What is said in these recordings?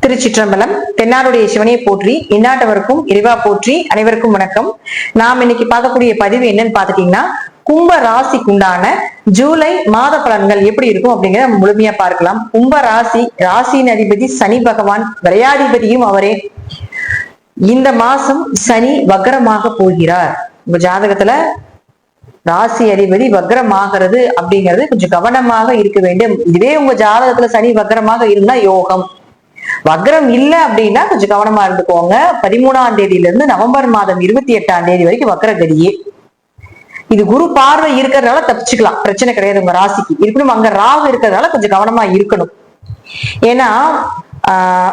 திருச்சிற்றம்பலம். தென்னாடுடைய சிவனையை போற்றி, இந்நாட்டவருக்கும் இறைவா போற்றி. அனைவருக்கும் வணக்கம். நாம் இன்னைக்கு பார்க்கக்கூடிய பதிவு என்னன்னு பாத்துட்டீங்கன்னா, கும்ப ராசிக்குண்டான ஜூலை மாத பலன்கள் எப்படி இருக்கும் அப்படிங்கிறத நம்ம முழுமையா பார்க்கலாம். கும்ப ராசியின் அதிபதி சனி பகவான், விரையாதிபதியும் அவரே. இந்த மாசம் சனி வக்ரமாக போகிறார். உங்க ஜாதகத்துல ராசி அதிபதி வக்ரமாகிறது அப்படிங்கிறது கொஞ்சம் கவனமாக இருக்க வேண்டும். இதுவே உங்க ஜாதகத்துல சனி வக்ரமாக இருந்தா யோகம். வக்ரம் இல்ல அப்படின்னா கொஞ்சம் கவனமா இருந்துக்கோங்க. 13ஆம் தேதியில இருந்து நவம்பர் மாதம் 28ஆம் தேதி வரைக்கும் வக்ரகதியே. இது குரு பார்வை இருக்கிறதுனால தப்பிச்சுக்கலாம், பிரச்சனை கிடையாது உங்க ராசிக்கு. இருக்கணும் அங்க ராகு இருக்கிறதுனால கொஞ்சம் கவனமா இருக்கணும். ஏன்னா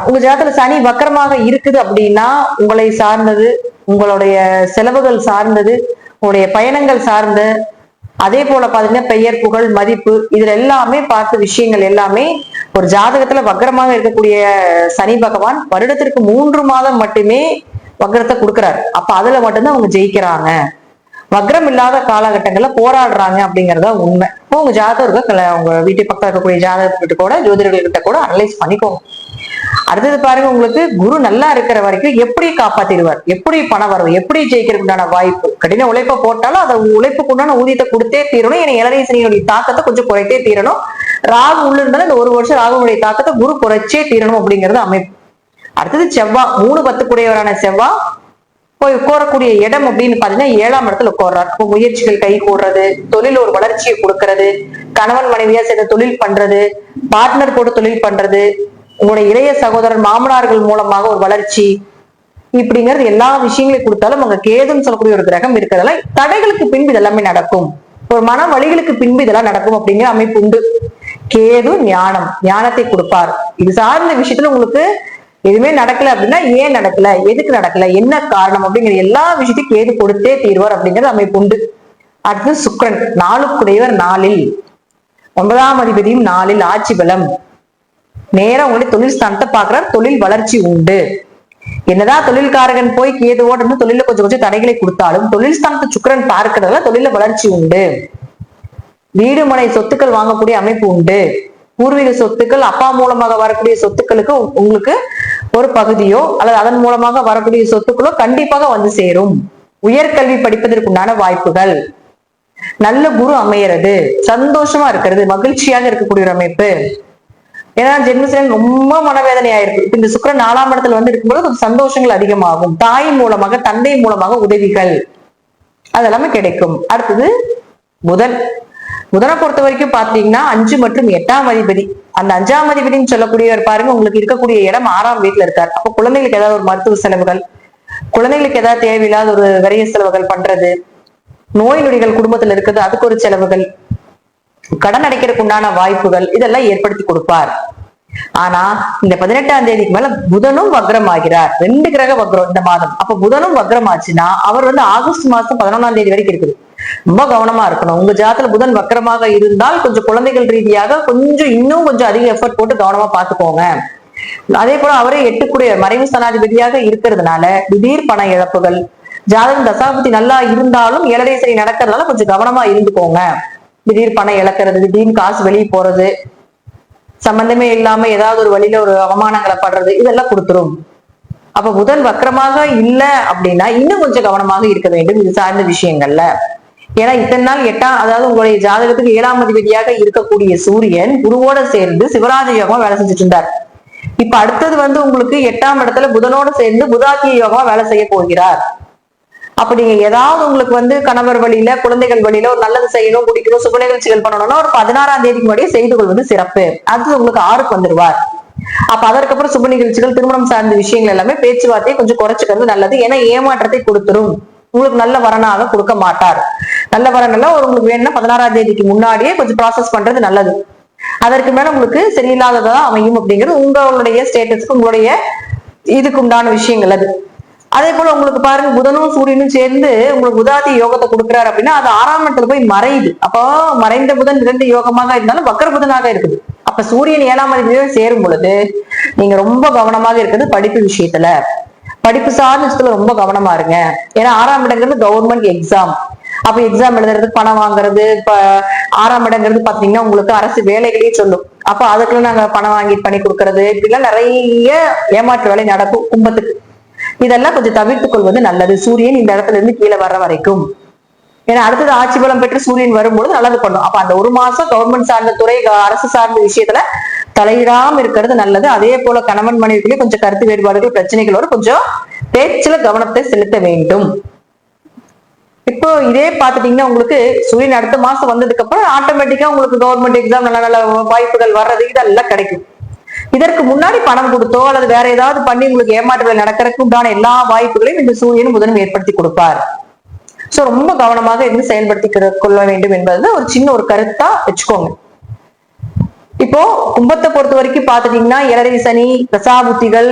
உங்க ஜாதகத்துல சனி வக்ரமாக இருக்குது அப்படின்னா உங்களை சார்ந்தது, உங்களுடைய செலவுகள் சார்ந்தது, உங்களுடைய பயணங்கள் சார்ந்து, அதே போல பாத்தீங்கன்னா பெயர் புகழ் மதிப்பு, இதுல எல்லாமே பார்த்த விஷயங்கள் எல்லாமே ஒரு ஜாதகத்துல வக்ரமாக இருக்கக்கூடிய சனி பகவான் வருடத்திற்கு 3 மாதம் மட்டுமே வக்ரத்தை கொடுக்கிறார். அப்ப அதுல மட்டும்தான் அவங்க ஜெயிக்கிறாங்க. வக்ரம் இல்லாத காலகட்டங்கள்ல போராடுறாங்க அப்படிங்கறத உண்மை. இப்போ உங்க ஜாதகருக்கு உங்க வீட்டு பக்கம் இருக்கக்கூடிய ஜாதகத்துக்கிட்ட கூட ஜோதிடர்கள்கிட்ட கூட அனலைஸ் பண்ணிக்கோங்க. அடுத்தது பாருங்க, உங்களுக்கு குரு நல்லா இருக்கிற வரைக்கும் எப்படி காப்பாத்திடுவார், எப்படி பணம் வரவு, எப்படி ஜெயிக்கிறதுக்கு உண்டான வாய்ப்பு. கடின உழைப்ப போட்டாலும் அதை உழைப்புக்கு உண்டான ஊதியத்தை கொடுத்தே தீரணும். ஏன்னா இளநீ சனியுடைய தாக்கத்தை கொஞ்சம் குறைத்தே தீரணும். ராகு உள்ள இருந்தாலும் இந்த 1 வருஷம் ராகுனுடைய தாக்கத்தை குரு குறைச்சே தீரணும் அப்படிங்கிறது அமைப்பு. அடுத்தது செவ்வா, 3-10 கூடியவரான செவ்வா போய் உட்காரக்கூடிய இடம் அப்படின்னு பாத்தீங்கன்னா 7ஆம் இடத்துல உட்கார்றார். முயற்சிகள் கை கூடுறது, தொழில் ஒரு வளர்ச்சியை கொடுக்கறது, கணவன் மனைவியா சேர்ந்த தொழில் பண்றது, பார்ட்னர் போட்டு தொழில் பண்றது, உங்களுடைய இளைய சகோதரர் மாமனார்கள் மூலமாக ஒரு வளர்ச்சி, இப்படிங்கிறது எல்லா விஷயங்களையும் கொடுத்தாலும் அங்க கேதுன்னு சொல்லக்கூடிய ஒரு கிரகம் இருக்கிறதால தடைகளுக்கு பின்பு இதெல்லாமே நடக்கும். ஒரு மன வழிகளுக்கு பின்பு இதெல்லாம் நடக்கும் அப்படிங்கிற அமைப்பு உண்டு. கேது ஞானத்தை கொடுப்பார். இது சார்ந்த விஷயத்துல உங்களுக்கு எதுவுமே நடக்கல அப்படின்னா ஏன் நடக்கல, எதுக்கு நடக்கல, என்ன காரணம் அப்படிங்கிற எல்லா விஷயத்தையும் கேது கொடுத்தே தீர்வார் அப்படிங்கிறது அமைப்பு உண்டு. அடுத்து சுக்கிரன், 4க்குடையவர் 4ல், 9ஆம் அதிபதியும் 4ல், ஆட்சி பலம். நேரம் உங்களுடைய தொழில் ஸ்தானத்தை பாக்குறார். தொழில் வளர்ச்சி உண்டு. என்னதான் தொழில்காரகன் போய் கேதுவோட இருந்து தொழில கொஞ்சம் தடைகளை கொடுத்தாலும் தொழில் ஸ்தானத்தை சுக்கிரன் பார்க்கிறதுல தொழில வளர்ச்சி உண்டு. வீடு மனை சொத்துக்கள் வாங்கக்கூடிய அமைப்பு உண்டு. பூர்வீக சொத்துக்கள், அப்பா மூலமாக வரக்கூடிய சொத்துக்களுக்கு உங்களுக்கு ஒரு பகுதியோ அல்லது அதன் மூலமாக வரக்கூடிய சொத்துக்களோ கண்டிப்பாக வந்து சேரும். உயர்கல்வி படிப்பதற்குண்டான வாய்ப்புகள், நல்ல குரு அமையறது, சந்தோஷமா இருக்கிறது, மகிழ்ச்சியாக இருக்கக்கூடிய ஒரு அமைப்பு. ஏன்னா ஜென்மசனன் ரொம்ப மனவேதனையா இருக்கு. இந்த சுக்கிரன் 4ஆம் இடத்துல வந்து இருக்கும்போது கொஞ்சம் சந்தோஷங்கள் அதிகமாகும். தாய் மூலமாக, தந்தை மூலமாக உதவிகள் அதெல்லாமே கிடைக்கும். அடுத்தது புதனை பொறுத்த வரைக்கும் பாத்தீங்கன்னா 5 மற்றும் 8ஆம் அதிபதி. அந்த 5ஆம் அதிபதினு சொல்லக்கூடியவர் பாருங்க, உங்களுக்கு இருக்கக்கூடிய இடம் 6ஆம் வீட்டுல இருக்கார். அப்ப குழந்தைகளுக்கு ஏதாவது ஒரு மருத்துவ செலவுகள், குழந்தைகளுக்கு ஏதாவது தேவையில்லாத ஒரு வரிய செலவுகள் பண்றது, நோய் நொடிகள் குடும்பத்துல இருக்குது, அதுக்கு ஒரு செலவுகள், கடன் அடைக்கிறதுக்கு உண்டான வாய்ப்புகள், இதெல்லாம் ஏற்படுத்தி கொடுப்பார். ஆனா இந்த 18ஆம் தேதிக்கு மேல புதனும் வக்ரம் ஆகிறார். 2 கிரக வக்ரம் இந்த மாதம். அப்ப புதனும் வக்ரம் ஆச்சுன்னா அவர் வந்து ஆகஸ்ட் மாசம் 11ஆம் தேதி வரைக்கும் இருக்குது. ரொம்ப கவனமா இருக்கணும். உங்க ஜாதகத்துல புதன் வக்ரமாக இருந்தால் கொஞ்சம் குழந்தைகள் ரீதியாக இன்னும் கொஞ்சம் அதிக எஃபர்ட் போட்டு கவனமா பாத்துக்கோங்க. அதே போல அவரே 8க்குடைய மறைவு ஸ்தானாதிபதியாக இருக்கிறதுனால திடீர் பண இழப்புகள், ஜாதகம் தசாபுத்தி நல்லா இருந்தாலும் 7.5 சனி நடக்கிறதுனால கொஞ்சம் கவனமா இருந்துக்கோங்க. திடீர் பணம் இழக்கிறது, திடீர்னு காசு வெளியே போறது, சம்பந்தமே இல்லாம ஏதாவது ஒரு வழியில ஒரு அவமானங்களை படுறது, இதெல்லாம் கொடுத்துரும். அப்ப புதன் வக்ரமாக இல்ல அப்படின்னா இன்னும் கொஞ்சம் கவனமாக இருக்க வேண்டும் இது சார்ந்த விஷயங்கள்ல. ஏன்னா இத்தனை நாள் அதாவது உங்களுடைய ஜாதகத்துக்கு 7ஆம் அதிபதியாக இருக்கக்கூடிய சூரியன் குருவோட சேர்ந்து சிவராஜ யோகமா வேலை செஞ்சுட்டு இருந்தார். இப்ப அடுத்தது வந்து உங்களுக்கு 8ஆம் இடத்துல புதனோட சேர்ந்து புதாத்திய யோகமா வேலை செய்ய போகிறார். அப்ப நீங்க ஏதாவது உங்களுக்கு வந்து கணவர் வழியில, குழந்தைகள் வழியில ஒரு நல்லது செய்யணும், குடிக்கணும், சுப நிகழ்ச்சிகள் பண்ணணும்னா ஒரு 16ஆம் தேதிக்கு முன்னாடியே செய்து கொள்வது சிறப்பு. அது உங்களுக்கு 6க்கு வந்துருவார். அப்ப அதற்கப்புறம் சுப நிகழ்ச்சிகள், திருமணம் சார்ந்த விஷயங்கள் எல்லாமே பேச்சுவார்த்தையை கொஞ்சம் குறைச்சிக்கிறது நல்லது. ஏன்னா ஏமாற்றத்தை கொடுத்துரும். உங்களுக்கு நல்ல வரனாக கொடுக்க மாட்டார். நல்ல வரனெல்லாம் உங்களுக்கு வேணும்னா 16ஆம் தேதிக்கு முன்னாடியே கொஞ்சம் ப்ராசஸ் பண்றது நல்லது. அதற்கு மேல உங்களுக்கு சரியில்லாததான் அமையும் அப்படிங்கிறது உங்களுடைய ஸ்டேட்டஸ்க்கு, உங்களுடைய இதுக்கு உண்டான விஷயங்கள் அது. அதே போல உங்களுக்கு பாருங்க, புதனும் சூரியனும் சேர்ந்து உங்களுக்கு புதாதி யோகத்தை கொடுக்குறாரு அப்படின்னா அது 6ஆம் இடத்துல போய் மறையுது. அப்போ மறைந்த புதன் 2 யோகமாக இருந்தாலும் வக்கர புதனாக இருக்குது. அப்ப சூரியன் 7ஆம் அதிபதியோட சேரும் பொழுது நீங்க ரொம்ப கவனமாக இருக்கிறது படிப்பு விஷயத்துல, படிப்பு சார்ந்த விஷயத்துல ரொம்ப கவனமா இருங்க. ஏன்னா 6ஆம் இடங்கிறது கவர்மெண்ட் எக்ஸாம். அப்ப எக்ஸாம் எழுதுறது, பணம் வாங்குறது, 6ஆம் இடங்கிறது பாத்தீங்கன்னா உங்களுக்கு அரசு வேலைகளையும் சொல்லும். அப்ப அதுக்குள்ள நாங்க பணம் வாங்கி பண்ணி கொடுக்கறது இப்படிலாம் நிறைய ஏமாற்று வேலை நடக்கும் கும்பத்துக்கு. இதெல்லாம் கொஞ்சம் தவிர்த்துக் கொள்வது நல்லது, சூரியன் இந்த இடத்துல இருந்து கீழே வர்ற வரைக்கும். ஏன்னா அடுத்தது ஆட்சி பலம் பெற்று சூரியன் வரும்போது நல்லது பண்ணும். அப்ப அந்த 1 மாசம் கவர்மெண்ட் சார்ந்த துறை, அரசு சார்ந்த விஷயத்துல தலையிடாம இருக்கிறது நல்லது. அதே போல கணவன் மனைவிக்குள்ளே கொஞ்சம் கருத்து வேறுபாடுகள், பிரச்சனைகள் வரும். கொஞ்சம் பேச்சுல கவனத்தை செலுத்த வேண்டும். இப்போ இதே பாத்துட்டீங்கன்னா உங்களுக்கு சூரியன் அடுத்த மாசம் வந்ததுக்கு அப்புறம் ஆட்டோமேட்டிக்கா உங்களுக்கு கவர்மெண்ட் எக்ஸாம் நல்ல நல்ல வாய்ப்புகள் வர்றது இதெல்லாம் கிடைக்கும். இதற்கு முன்னாடி பணம் கொடுத்தோ அல்லது வேற ஏதாவது பண்ணி உங்களுக்கு ஏமாற்றுகள் நடக்கிறதுக்கு உண்டான எல்லா வாய்ப்புகளையும் இந்த சூரியன் புதனும் ஏற்படுத்தி கொடுப்பார். சோ ரொம்ப கவனமாக இருந்து செயல்படுத்தி கொள்ள வேண்டும் என்பது ஒரு சின்ன ஒரு கருத்தா வச்சுக்கோங்க. இப்போ கும்பத்தை பொறுத்த வரைக்கும் பாத்துட்டீங்கன்னா 7 சனி, தசாபுத்திகள்,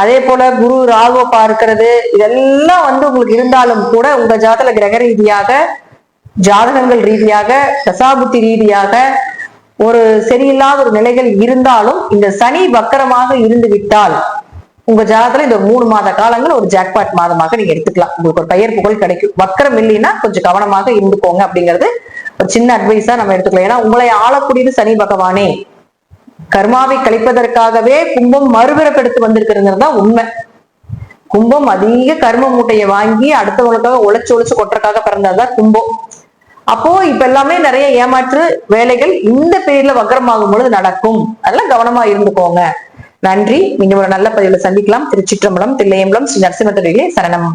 அதே போல குரு ராகுவ பார்க்கிறது இதெல்லாம் உங்களுக்கு இருந்தாலும் கூட உங்க ஜாதக கிரக ரீதியாக, ஜாதகங்கள் ரீதியாக, தசாபுத்தி ரீதியாக ஒரு சரியில்லாத ஒரு நிலைகள் இருந்தாலும் இந்த சனி வக்கரமாக இருந்து விட்டால் உங்க ஜாதகத்துல இந்த 3 மாத காலங்கள் ஒரு ஜாக்பாட் மாதமாக நீங்க எடுத்துக்கலாம். உங்களுக்கு ஒரு பெயர் புகழ் கிடைக்கும். வக்கரம் இல்லைன்னா கொஞ்சம் கவனமாக இருந்துக்கோங்க அப்படிங்கிறது ஒரு சின்ன அட்வைஸா நம்ம எடுத்துக்கலாம். ஏன்னா உங்களை ஆளக்கூடியது சனி பகவானே. கர்மாவை கழிப்பதற்காகவே கும்பம் மறுபிறப்பெடுத்து வந்திருக்கிறது தான் உண்மை. கும்பம் அதிக கர்ம மூட்டையை வாங்கி அடுத்தவங்களுக்காக உழைச்சு கொட்டுறதுக்காக பிறந்ததுதான் கும்பம். அப்போ இப்ப எல்லாமே நிறைய ஏமாற்று வேலைகள் இந்த பேர்ல வக்கரமாகும் பொழுது நடக்கும். அதெல்லாம் கவனமா இருந்துக்கோங்க. நன்றி. நீங்க ஒரு நல்ல பதிவுல சந்திக்கலாம். திருச்சிற்றம்பலம், தில்லையம்பலம், ஸ்ரீ நரசிம்ம சரணம்.